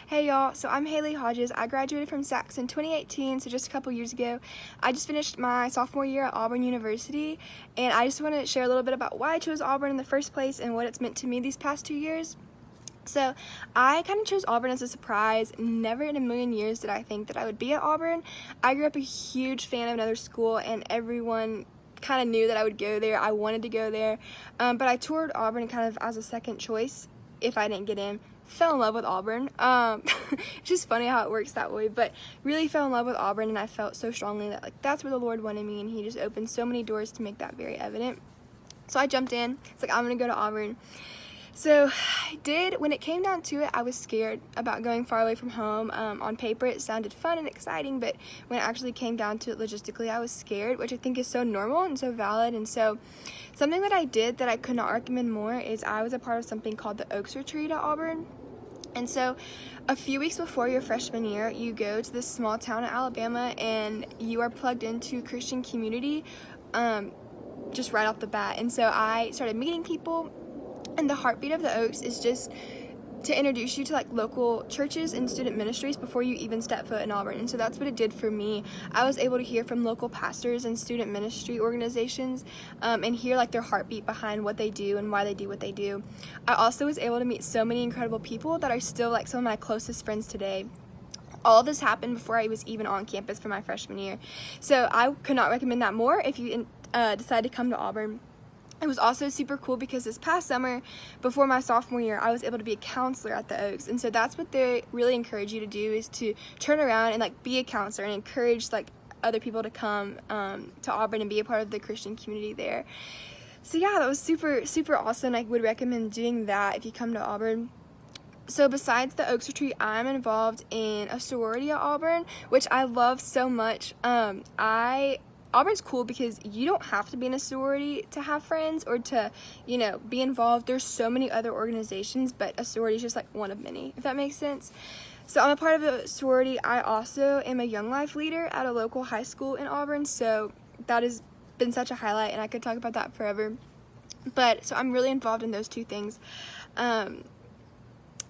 Hey y'all, so I'm Haley Hodges. I graduated from SACS in 2018, so just a couple years ago. I just finished my sophomore year at Auburn University, and I just want to share a little bit about why I chose Auburn in the first place and what it's meant to me these past 2 years. So I kind of chose Auburn as a surprise. Never in a million years did I think that I would be at Auburn. I grew up a huge fan of another school, and everyone kind of knew that I would go there. I wanted to go there, but I toured Auburn kind of as a second choice if I didn't get in. Fell in love with Auburn. It's just funny how it works that way, but really fell in love with Auburn, and I felt so strongly that that's where the Lord wanted me, and he just opened so many doors to make that very evident. So I jumped in. It's like, I'm gonna go to Auburn. So I did. When it came down to it, I was scared about going far away from home. On paper it sounded fun and exciting, but when it actually came down to it logistically, I was scared, which I think is so normal and so valid. And so something that I did that I could not recommend more is I was a part of something called the Oaks Retreat at Auburn. And so a few weeks before your freshman year, you go to this small town in Alabama, and you are plugged into Christian community just right off the bat. And so I started meeting people, and the heartbeat of the Oaks is just to introduce you to like local churches and student ministries before you even step foot in Auburn. And so that's what it did for me. I was able to hear from local pastors and student ministry organizations and hear like their heartbeat behind what they do and why they do what they do. I also was able to meet so many incredible people that are still like some of my closest friends today. All of this happened before I was even on campus for my freshman year. So I could not recommend that more if you decide to come to Auburn. It was also super cool because this past summer, before my sophomore year, I was able to be a counselor at the Oaks. And so that's what they really encourage you to do, is to turn around and like be a counselor and encourage like other people to come to Auburn and be a part of the Christian community there. So yeah, that was super, super awesome. I would recommend doing that if you come to Auburn. So besides the Oaks Retreat, I'm involved in a sorority at Auburn, which I love so much. Auburn's cool because you don't have to be in a sorority to have friends or to, be involved. There's so many other organizations, but a sorority is just like one of many, if that makes sense. So I'm a part of a sorority. I also am a Young Life leader at a local high school in Auburn, so that has been such a highlight, and I could talk about that forever. So I'm really involved in those two things.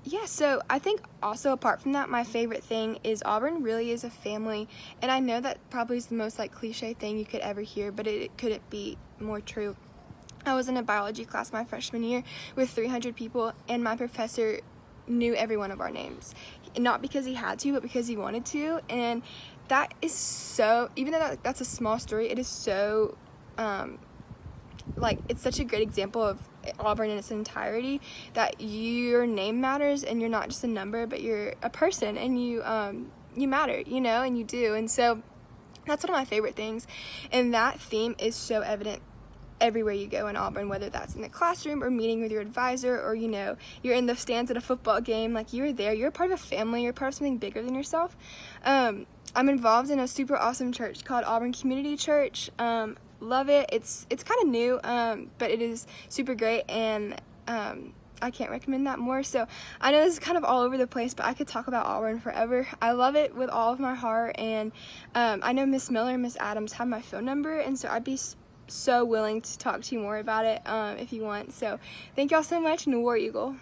Yeah, so I think also apart from that, my favorite thing is Auburn really is a family, and I know that probably is the most like cliche thing you could ever hear, but it couldn't be more true. I was in a biology class my freshman year with 300 people, and my professor knew every one of our names. Not because he had to, but because he wanted to, and that is so, even though that's a small story, it is so, it's such a great example of Auburn in its entirety, that your name matters, and you're not just a number, but you're a person, and you matter, and you do. And so that's one of my favorite things, and that theme is so evident everywhere you go in Auburn, whether that's in the classroom or meeting with your advisor, or you're in the stands at a football game. Like, you're there, you're a part of a family, you're part of something bigger than yourself. I'm involved in a super awesome church called Auburn Community Church. Love it. It's kind of new, but it is super great, and I can't recommend that more. So I know this is kind of all over the place, but I could talk about Auburn forever. I love it with all of my heart, and I know Miss Miller and Miss Adams have my phone number, and so I'd be so willing to talk to you more about it if you want. So thank y'all so much, and War Eagle.